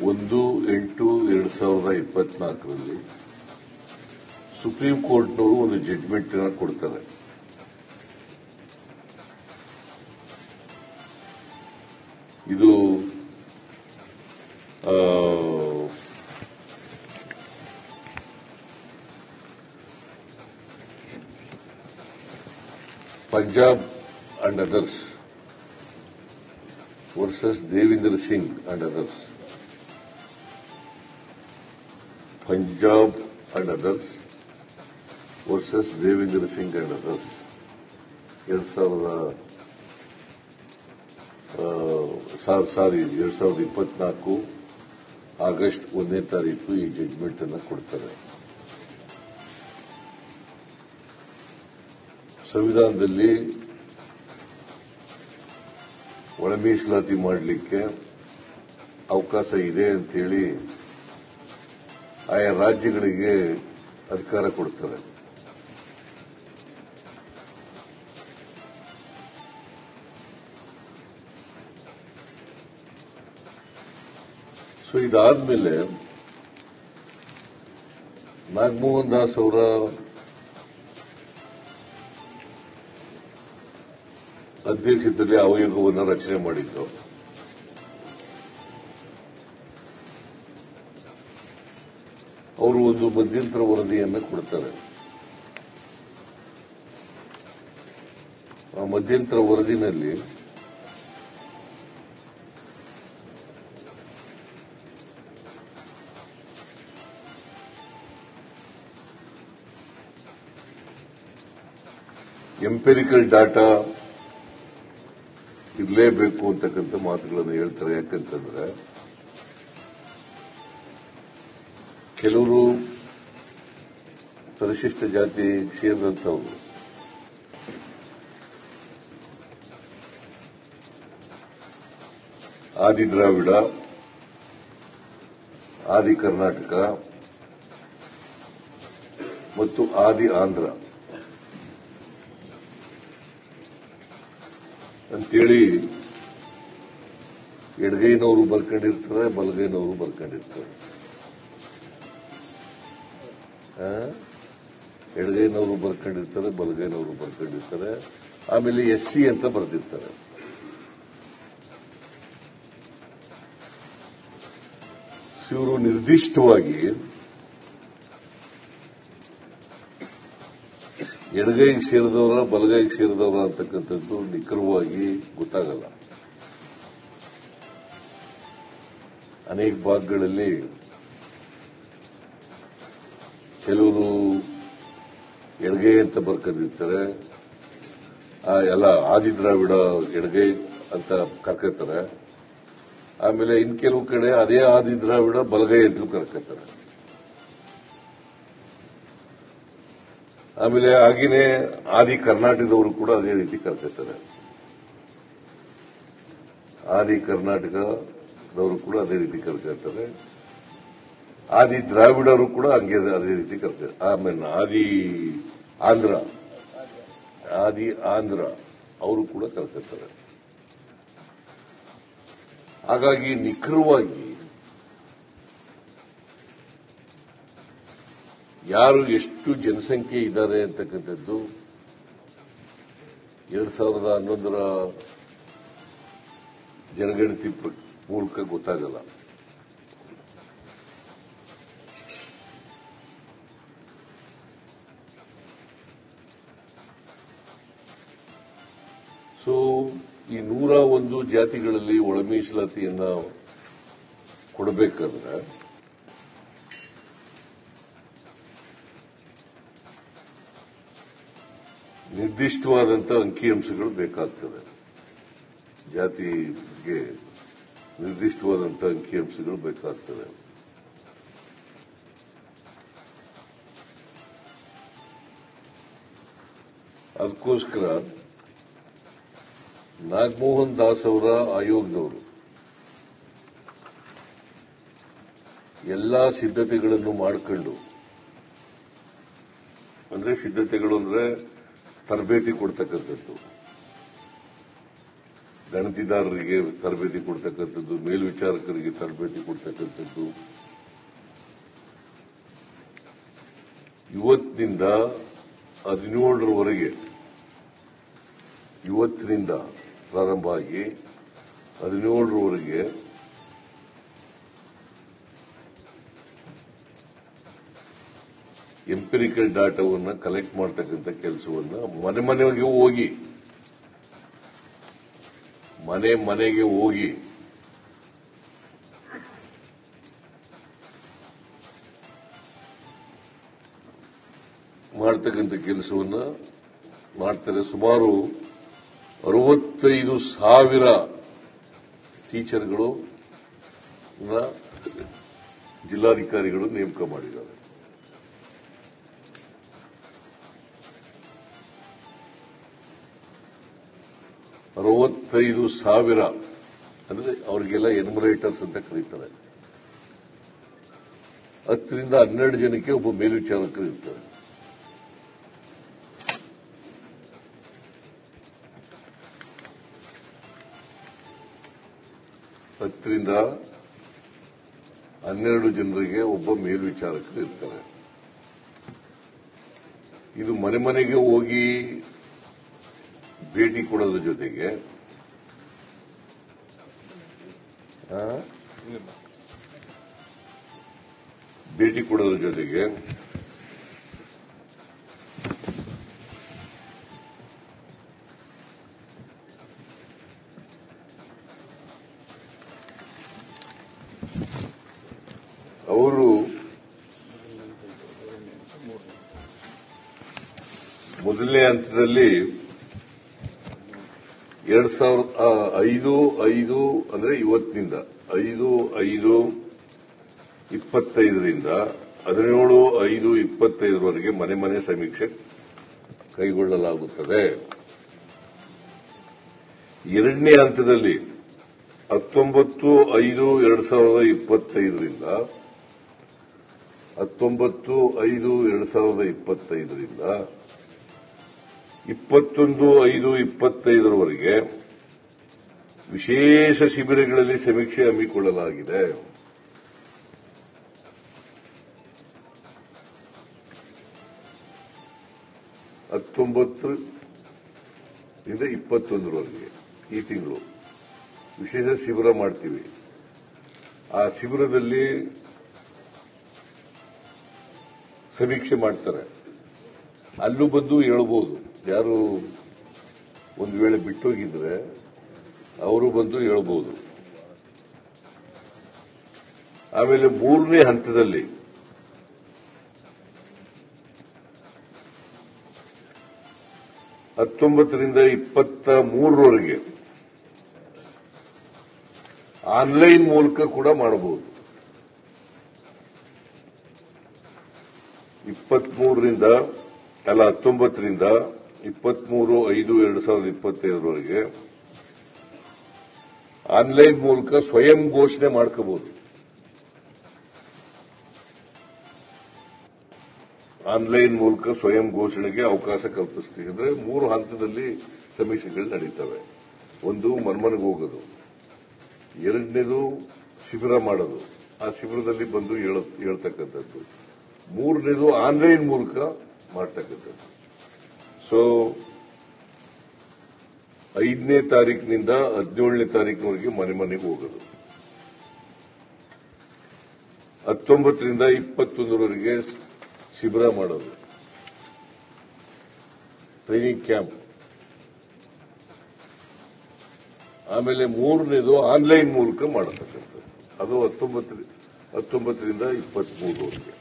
1/8/2024 supreme ಕೋರ್ಟ್ನವರು ಒಂದು judgement ಕೊಡ್ತಾರೆ. ಇದು Punjab and others versus Devinder Singh and others. Punjab and others versus Devinder Singh and others 2024 August 1ನೇ ತಾರೀಕು ಈ ಜಡ್ಜ್ಮೆಂಟ್ ಅನ್ನು ಕೊಡ್ತಾರೆ. ಸಂವಿಧಾನದಲ್ಲಿ ಒಳ ಮೀಸಲಾತಿ ಮಾಡಲಿಕ್ಕೆ ಅವಕಾಶ ಇದೆ ಅಂತೇಳಿ ಆಯಾ ರಾಜ್ಯಗಳಿಗೆ ಅಧಿಕಾರ ಕೊಡ್ತಾರೆ. ಸೊ ಇದಾದ್ಮೇಲೆ ನಾಗಮೋಹನ್ ದಾಸ್ ಅವರ ಅಧ್ಯಕ್ಷತೆಯಲ್ಲಿ ಆಯೋಗವನ್ನು ರಚನೆ ಮಾಡಿದ್ದು. ಅವರು ಒಂದು ಮಧ್ಯಂತರ ವರದಿಯನ್ನು ಕೊಡ್ತಾರೆ. ಆ ಮಧ್ಯಂತರ ವರದಿನಲ್ಲಿ ಎಂಪಿರಿಕಲ್ ಡಾಟಾ ಇರಲೇಬೇಕು ಅಂತಕ್ಕಂಥ ಮಾತುಗಳನ್ನು ಹೇಳ್ತಾರೆ. ಯಾಕಂತಂದ್ರೆ ಕೆಲವರು ಪರಿಶಿಷ್ಟ ಜಾತಿ ಸೇರಿದಂತವರು ಆದಿ ದ್ರಾವಿಡ, ಆದಿ ಕರ್ನಾಟಕ ಮತ್ತು ಆದಿ ಆಂಧ್ರ ಅಂತೇಳಿ ಎಡಗೈನವರು ಬರ್ಕೊಂಡಿರ್ತಾರೆ, ಬಲಗೈನವರು ಬರ್ಕೊಂಡಿರ್ತಾರೆ. ಎಡಗೈನವರು ಬರ್ಕೊಂಡಿರ್ತಾರೆ, ಬಲಗೈನವರು ಬರ್ಕೊಂಡಿರ್ತಾರೆ. ಆಮೇಲೆ SC ಅಂತ ಬರೆದಿರ್ತಾರೆ. ಇವರು ನಿರ್ದಿಷ್ಟವಾಗಿ ಎಡಗೈಗೆ ಸೇರಿದವರ, ಬಲಗೈಗೆ ಸೇರಿದವರ ಅಂತಕ್ಕಂಥದ್ದು ನಿಖರವಾಗಿ ಗೊತ್ತಾಗಲ್ಲ. ಅನೇಕ ಭಾಗಗಳಲ್ಲಿ ಕೆಲವರು ಎಡಗೈ ಅಂತ ಬರ್ಕೊಂಡಿರ್ತಾರೆ, ಎಲ್ಲ ಆದಿ ದ್ರಾವಿಡ ಎಡಗೈ ಅಂತ ಕರ್ಕೊತಾರೆ. ಆಮೇಲೆ ಇನ್ ಕೆಲವು ಕಡೆ ಅದೇ ಆದಿ ದ್ರಾವಿಡ ಬಲಗೈ ಅಂತಲೂ ಕರ್ಕೊತಾರೆ. ಆಮೇಲೆ ಹಾಗೇನೆ ಆದಿ ಕರ್ನಾಟಕದವರು ಕೂಡ ಅದೇ ರೀತಿ ಕರ್ಕೊತಾರೆ. ಆದಿ ಕರ್ನಾಟಕದವರು ಕೂಡ ಅದೇ ರೀತಿ ಕರ್ಕೊತಾರೆ. ಆದಿ ದ್ರಾವಿಡರು ಕೂಡ ಹಂಗೆ ಅದೇ ರೀತಿ ಕರ್ತಾರೆ. ಆಮೇಲೆ ಆದಿ ಆಂಧ್ರ ಅವರು ಕೂಡ ಕರ್ಕೊತಾರೆ. ಹಾಗಾಗಿ ನಿಖರವಾಗಿ ಯಾರು ಎಷ್ಟು ಜನಸಂಖ್ಯೆ ಇದ್ದಾರೆ ಅಂತಕ್ಕಂಥದ್ದು 2011ರ ಜನಗಣತಿ ಮೂಲಕ ಗೊತ್ತಾಗಲ್ಲ. ಸೊ ಈ 101 ಜಾತಿಗಳಲ್ಲಿ ಒಳ ಮೀಸಲಾತಿಯನ್ನ ಕೊಡಬೇಕಾದ್ರೆ ನಿರ್ದಿಷ್ಟವಾದಂತಹ ಅಂಕಿಅಂಶಗಳು ಬೇಕಾಗ್ತದೆ. ಜಾತಿಗೆ ನಿರ್ದಿಷ್ಟವಾದಂತಹ ಅಂಕಿಅಂಶಗಳು ಬೇಕಾಗ್ತದೆ. ಅದಕ್ಕೋಸ್ಕರ ನಾಗಮೋಹನ್ ದಾಸ್ ಅವರ ಆಯೋಗದವರು ಎಲ್ಲಾ ಸಿದ್ಧತೆಗಳನ್ನು ಮಾಡಿಕೊಂಡು, ಅಂದ್ರೆ ಸಿದ್ಧತೆಗಳು ಅಂದ್ರೆ ತರಬೇತಿ ಕೊಡ್ತಕ್ಕಂಥದ್ದು, ಗಣತಿದಾರರಿಗೆ ತರಬೇತಿ ಕೊಡ್ತಕ್ಕಂಥದ್ದು, ಮೇಲ್ವಿಚಾರಕರಿಗೆ ತರಬೇತಿ ಕೊಡ್ತಕ್ಕಂಥದ್ದು. ಇವತ್ತಿನಿಂದ 17ರವರೆಗೆ ಇವತ್ತಿನಿಂದ ಪ್ರಾರಂಭ ಆಗಿ 17ರವರೆಗೆ ಎಂಪಿರಿಕಲ್ ಡಾಟಾವನ್ನು ಕಲೆಕ್ಟ್ ಮಾಡತಕ್ಕಂಥ ಕೆಲಸವನ್ನು ಮನೆಗೆ ಹೋಗಿ ಮಾಡ್ತಕ್ಕಂಥ ಕೆಲಸವನ್ನು ಮಾಡ್ತಾರೆ. ಸುಮಾರು 65,000 ಟೀಚರ್ಗಳು ಜಿಲ್ಲಾಧಿಕಾರಿಗಳು ನೇಮಕ ಮಾಡಿದ್ದಾರೆ. $65,000 ಅಂದ್ರೆ ಅವರಿಗೆಲ್ಲ ಎನ್ಯುಮರೇಟರ್ಸ್ ಅಂತ ಕರೀತಾರೆ. 10 ರಿಂದ 12 ಜನಕ್ಕೆ ಒಬ್ಬ ಮೇಲ್ವಿಚಾರಕರು ಇರ್ತಾರೆ. ಹತ್ತರಿಂದ 12 ಜನರಿಗೆ ಒಬ್ಬ ಮೇಲ್ವಿಚಾರಕರು ಇರ್ತಾರೆ. ಇದು ಮನೆಗೆ ಹೋಗಿ ಭೇಟಿ ಕೊಡೋದ್ರ ಜೊತೆಗೆ ಅವರು ಮೊದಲನೇ ಹಂತದಲ್ಲಿ 2005 ಅಂದ್ರೆ ಇವತ್ತಿನಿಂದ 5/5/25ರಿಂದ 17/5/25ವರೆಗೆ ಮನೆ ಸಮೀಕ್ಷೆ ಕೈಗೊಳ್ಳಲಾಗುತ್ತದೆ. ಎರಡನೇ ಹಂತದಲ್ಲಿ 19/5/2025ರಿಂದ 21/5/25ರವರೆಗೆ ವಿಶೇಷ ಶಿಬಿರಗಳಲ್ಲಿ ಸಮೀಕ್ಷೆ ಹಮ್ಮಿಕೊಳ್ಳಲಾಗಿದೆ. ರಿಂದ 21ರವರೆಗೆ ಈ ತಿಂಗಳು ವಿಶೇಷ ಶಿಬಿರ ಮಾಡ್ತೀವಿ. ಆ ಶಿಬಿರದಲ್ಲಿ ಸಮೀಕ್ಷೆ ಮಾಡ್ತಾರೆ. ಅಲ್ಲೂ ಬಂದು ಹೇಳ್ಬೋದು, ಯಾರು ಒಂದು ವೇಳೆ ಬಿಟ್ಟೋಗಿದ್ರೆ ಅವರು ಬಂದು ಹೇಳ್ಬೋದು. ಆಮೇಲೆ ಮೂರನೇ ಹಂತದಲ್ಲಿ 19 ರಿಂದ 23ರವರೆಗೆ ಆನ್ಲೈನ್ ಮೂಲಕ ಕೂಡ ಮಾಡಬಹುದು. 19 ರಿಂದ 23/5/2025ರವರೆಗೆ ಆನ್ಲೈನ್ ಮೂಲಕ ಸ್ವಯಂ ಘೋಷಣೆ ಮಾಡ್ಕೋಬಹುದು. ಆನ್ಲೈನ್ ಮೂಲಕ ಸ್ವಯಂ ಘೋಷಣೆಗೆ ಅವಕಾಶ ಕಲ್ಪಿಸ್ತೀವಿ. ಅಂದ್ರೆ 3 ಹಂತದಲ್ಲಿ ಸಮೀಕ್ಷೆಗಳು ನಡೀತವೆ. ಒಂದು ಮನೆಗೆ ಹೋಗೋದು, ಎರಡನೇದು ಶಿಬಿರ ಮಾಡೋದು, ಆ ಶಿಬಿರದಲ್ಲಿ ಬಂದು ಹೇಳ್ತಕ್ಕಂಥದ್ದು, ಮೂರನೇದು ಆನ್ಲೈನ್ ಮೂಲಕ ಮಾಡ್ತಕ್ಕಂಥದ್ದು. ಸೊ 5ನೇ ತಾರೀಕಿನಿಂದ 17ನೇ ತಾರೀಕಿನವರೆಗೆ ಮನೆಗೆ ಹೋಗೋದು, 19 ರಿಂದ 21ರವರೆಗೆ ಶಿಬಿರ ಮಾಡೋದು, ಟ್ರೈನಿಂಗ್ ಕ್ಯಾಂಪ್, ಆಮೇಲೆ ಮೂರನೇದು ಆನ್ಲೈನ್ ಮೂಲಕ ಮಾಡತಕ್ಕಂಥದ್ದು. ಅದು 19 ರಿಂದ 23ರವರೆಗೆ.